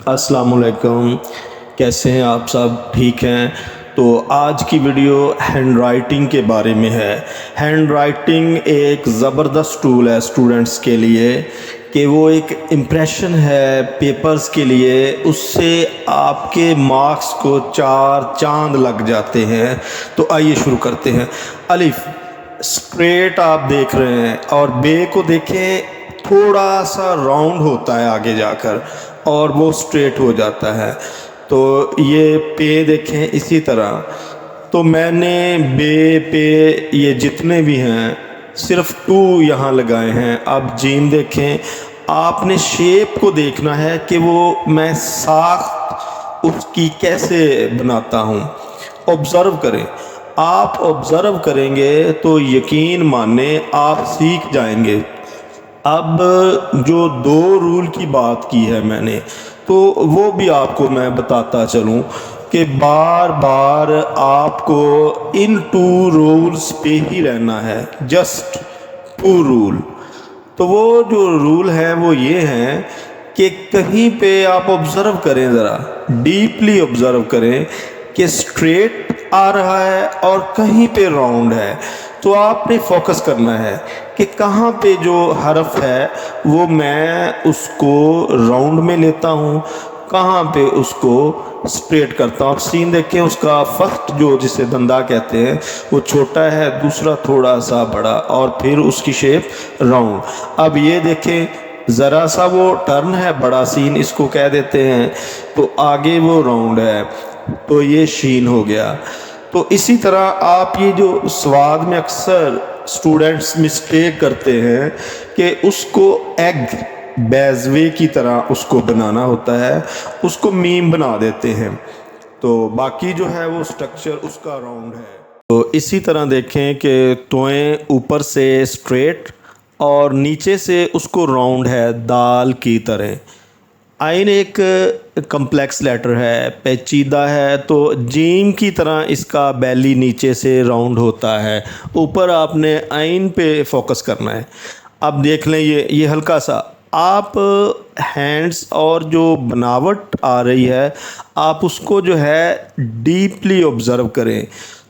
अस्सलामुअलैकुम। कैसे हैं आप सब? ठीक हैं? तो आज की वीडियो हैंड राइटिंग के बारे में है। हैंड राइटिंग एक ज़बरदस्त टूल है स्टूडेंट्स के लिए कि वो एक इम्प्रेशन है पेपर्स के लिए, उससे आपके मार्क्स को चार चांद लग जाते हैं। तो आइए शुरू करते हैं। अलिफ स्ट्रेट आप देख रहे हैं और बे को देखें, थोड़ा सा राउंड होता है आगे जाकर और वो स्ट्रेट हो जाता है। तो ये पे देखें इसी तरह। तो मैंने बे पे ये जितने भी हैं सिर्फ 2 यहाँ लगाए हैं। अब जीम देखें, आपने शेप को देखना है कि वो मैं साख्त उसकी कैसे बनाता हूँ। ऑब्ज़र्व करें। आप ऑब्ज़र्व करेंगे तो यकीन माने आप सीख जाएंगे। अब जो 2 रूल की बात की है मैंने, तो वो भी आपको मैं बताता चलूँ कि बार बार आपको इन 2 रूल्स पे ही रहना है। Just 2 rule. तो वो जो रूल हैं वो ये हैं कि कहीं पे आप ऑब्ज़र्व करें, ज़रा डीपली ऑब्ज़र्व करें कि स्ट्रेट आ रहा है और कहीं पे राउंड है। तो आपने फोकस करना है कि कहाँ पे जो हरफ है वो मैं उसको राउंड में लेता हूँ, कहाँ पे उसको स्ट्रेट करता हूँ। आप सीन देखें, उसका फर्स्ट जो जिसे धंधा कहते हैं वो छोटा है, दूसरा थोड़ा सा बड़ा और फिर उसकी शेप राउंड। अब ये देखें, ज़रा सा वो टर्न है, बड़ा सीन इसको कह देते हैं, तो आगे वो राउंड है, तो ये शीन हो गया। तो इसी तरह आप ये जो स्वाद में अक्सर स्टूडेंट्स मिस्टेक करते हैं कि उसको एग बेजवे की तरह उसको बनाना होता है, उसको मीम बना देते हैं, तो बाकी जो है वो स्ट्रक्चर उसका राउंड है। तो इसी तरह देखें कि तोएं ऊपर से स्ट्रेट और नीचे से उसको राउंड है दाल की तरह। आइन एक कम्प्लेक्स लेटर है, पेचीदा है, तो जीम की तरह इसका बैली नीचे से राउंड होता है। ऊपर आपने आइन पे फोकस करना है। अब देख लें ये हल्का सा आप हैंड्स और जो बनावट आ रही है आप उसको जो है डीपली ऑब्ज़र्व करें।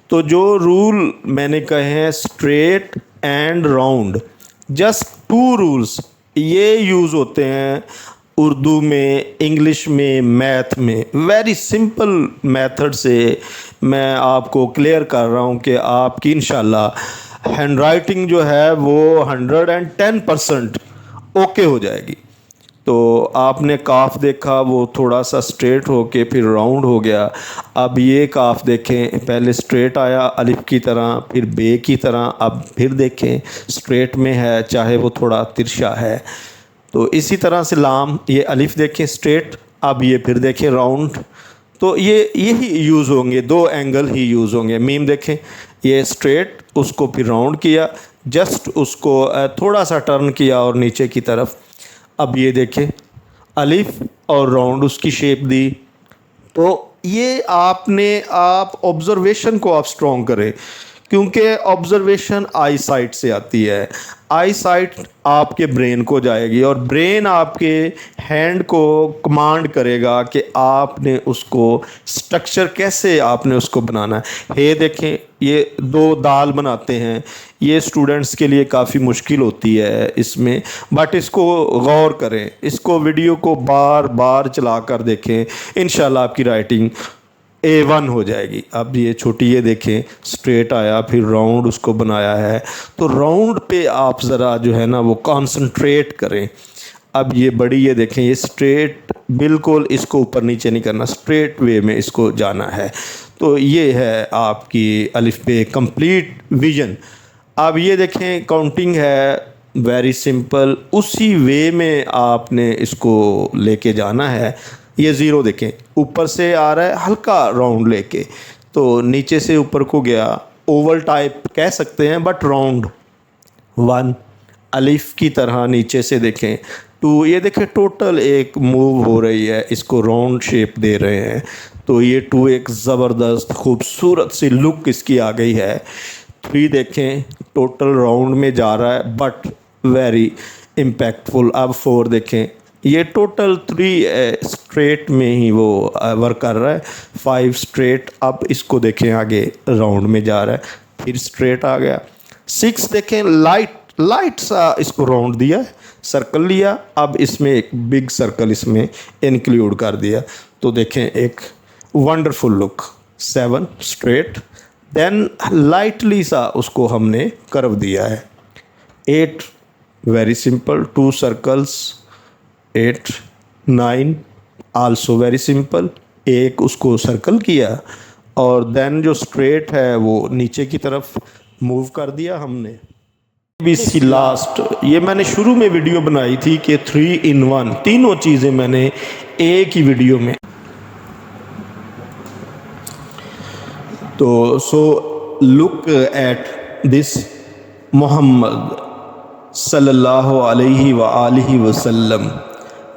तो जो रूल मैंने कहे हैं straight and round, just 2 rules ये यूज़ होते हैं उर्दू में, इंग्लिश में, मैथ में। वेरी सिंपल मेथड से मैं आपको क्लियर कर रहा हूँ कि आपकी इंशाल्लाह हैंड राइटिंग जो है वो 110% ओके हो जाएगी। तो आपने काफ देखा वो थोड़ा सा स्ट्रेट होके फिर राउंड हो गया। अब ये काफ देखें, पहले स्ट्रेट आया अलिफ की तरह, फिर बे की तरह, अब फिर देखें स्ट्रेट में है चाहे वो थोड़ा तिरछा है। तो इसी तरह से लाम, ये अलिफ देखें स्ट्रेट, अब ये फिर देखें राउंड। तो यही यूज़ होंगे, 2 एंगल ही यूज़ होंगे। मीम देखें, ये स्ट्रेट, उसको फिर राउंड किया, जस्ट उसको थोड़ा सा टर्न किया और नीचे की तरफ। अब ये देखें अलिफ और राउंड उसकी शेप दी। तो ये आप ऑब्ज़र्वेशन को आप स्ट्रॉन्ग करें, क्योंकि ऑब्ज़र्वेशन आई साइट से आती है। आई साइट आपके ब्रेन को जाएगी और ब्रेन आपके हैंड को कमांड करेगा कि आपने उसको स्ट्रक्चर कैसे आपने उसको बनाना है। ये देखें, ये 2 दाल बनाते हैं, ये स्टूडेंट्स के लिए काफ़ी मुश्किल होती है इसमें, बट इसको गौर करें, इसको वीडियो को बार बार चला कर देखें, इंशाल्लाह आपकी राइटिंग A1 हो जाएगी। अब ये छोटी ये देखें स्ट्रेट आया फिर राउंड उसको बनाया है, तो राउंड पे आप ज़रा जो है ना वो कंसंट्रेट करें। अब ये बड़ी ये देखें, ये स्ट्रेट बिल्कुल इसको ऊपर नीचे नहीं करना, स्ट्रेट वे में इसको जाना है। तो ये है आपकी अलिफ बे कंप्लीट विजन। अब ये देखें काउंटिंग है वेरी सिंपल, उसी वे में आपने इसको लेके जाना है। ये 0 देखें ऊपर से आ रहा है हल्का राउंड लेके, तो नीचे से ऊपर को गया, ओवल टाइप कह सकते हैं बट राउंड। 1 अलिफ की तरह नीचे से देखें। 2 ये देखें टोटल एक मूव हो रही है, इसको राउंड शेप दे रहे हैं, तो ये 2 एक ज़बरदस्त खूबसूरत सी लुक इसकी आ गई है। 3 देखें टोटल राउंड में जा रहा है बट वेरी इम्पैक्टफुल। अब 4 देखें ये टोटल 3 स्ट्रेट में ही वो वर्क कर रहा है, 5 स्ट्रेट। अब इसको देखें आगे राउंड में जा रहा है, फिर स्ट्रेट आ गया। 6 देखें लाइट सा इसको राउंड दिया है, सर्कल लिया, अब इसमें एक बिग सर्कल इसमें इंक्लूड कर दिया, तो देखें एक wonderful look. 7 straight, then lightly सा उसको हमने कर्व दिया है। 8 very simple, 2 circles. 8 9 also very simple, एक उसको सर्कल किया और देन जो स्ट्रेट है वो नीचे की तरफ मूव कर दिया हमने। बीसी लास्ट, ये मैंने शुरू में वीडियो बनाई थी कि 3 in 1, तीनों चीज़ें मैंने एक ही वीडियो में। तो so look at this Mohammad सल्लल्लाहु अलैहि व आलिहि वसल्लम,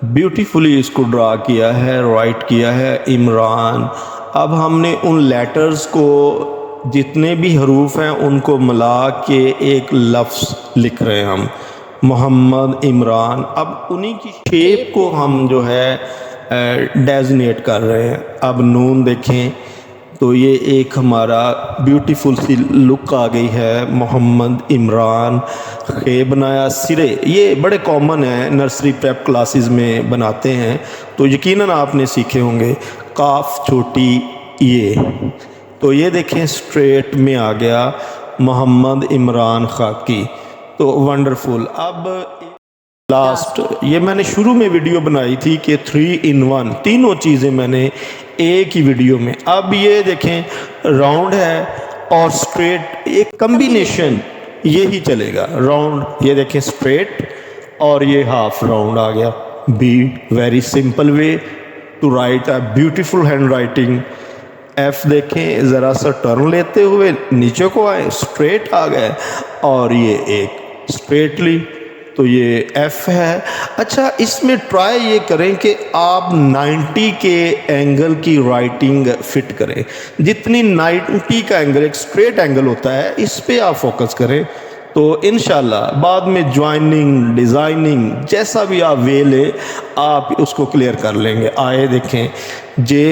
ब्यूटीफुली इसको ड्रा किया है, राइट किया है इमरान। अब हमने उन लेटर्स को, जितने भी हरूफ हैं उनको मिला के एक लफ्ज़ लिख रहे हैं हम, मोहम्मद इमरान। अब उन्हीं की शेप को हम जो है डेजिनेट कर रहे हैं। अब नून देखें तो ये एक हमारा ब्यूटीफुल सी लुक आ गई है, मोहम्मद इमरान। खे बनाया सिरे, ये बड़े कॉमन है, नर्सरी प्रेप क्लासेस में बनाते हैं तो यकीनन आपने सीखे होंगे। काफ छोटी ये, तो ये देखें स्ट्रेट में आ गया मोहम्मद इमरान खाकी, तो वंडरफुल। अब लास्ट, ये मैंने शुरू में वीडियो बनाई थी कि 3 in 1, तीनों चीज़ें मैंने एक ही वीडियो में। अब ये देखें राउंड है और स्ट्रेट, एक कम्बिनेशन ये ही चलेगा, राउंड, ये देखें स्ट्रेट और ये हाफ राउंड आ गया। B very simple way to write a beautiful handwriting. F देखें ज़रा सा टर्न लेते हुए नीचे को आए, स्ट्रेट आ गए और ये एक स्ट्रेटली, तो ये एफ है। अच्छा, इसमें ट्राई ये करें कि आप 90 के एंगल की राइटिंग फिट करें। जितनी 90 का एंगल, एक स्ट्रेट एंगल होता है, इस पे आप फोकस करें तो इंशाल्लाह बाद में ज्वाइनिंग, डिज़ाइनिंग, जैसा भी आप वे ले आप उसको क्लियर कर लेंगे। आए देखें जे,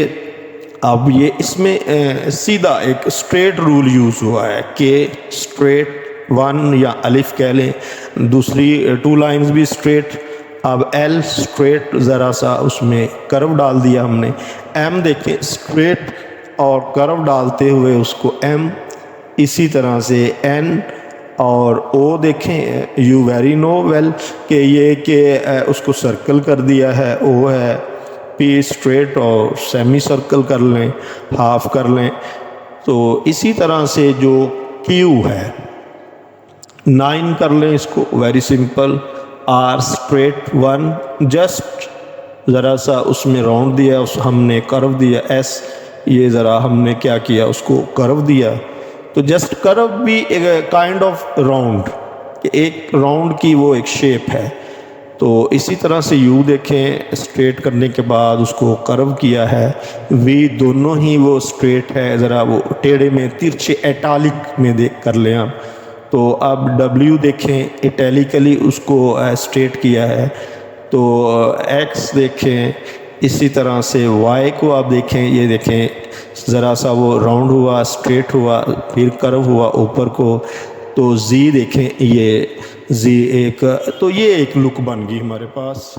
अब ये इसमें सीधा एक स्ट्रेट रूल यूज़ हुआ है कि स्ट्रेट 1 या अलिफ कह लें, दूसरी 2 लाइंस भी स्ट्रेट। अब एल स्ट्रेट, ज़रा सा उसमें कर्व डाल दिया हमने। एम देखें स्ट्रेट और कर्व डालते हुए उसको एम, इसी तरह से एन और ओ देखें, यू वेरी नो वेल कि ये कि उसको सर्कल कर दिया है, ओ है। पी स्ट्रेट और सेमी सर्कल कर लें, हाफ कर लें। तो इसी तरह से जो क्यू है 9 कर लें इसको, very simple. R straight 1, just ज़रा सा उसमें राउंड दिया, उस हमने कर्व दिया। एस, ये ज़रा हमने क्या किया, उसको कर्व दिया, तो जस्ट कर्व भी एक काइंड ऑफ राउंड, एक राउंड की वो एक शेप है। तो इसी तरह से यू देखें, स्ट्रेट करने के बाद उसको कर्व किया है। वी दोनों ही वो स्ट्रेट है, ज़रा वो टेढ़े में तिरछे एटालिक में देख कर लें आप। तो अब डब्ल्यू देखें, इटैलिकली उसको स्ट्रेट किया है। तो एक्स देखें, इसी तरह से वाई को आप देखें, ये देखें ज़रा सा वो राउंड हुआ, स्ट्रेट हुआ, फिर कर्व हुआ ऊपर को। तो जी देखें, ये जी एक, तो ये एक लुक बन गई हमारे पास।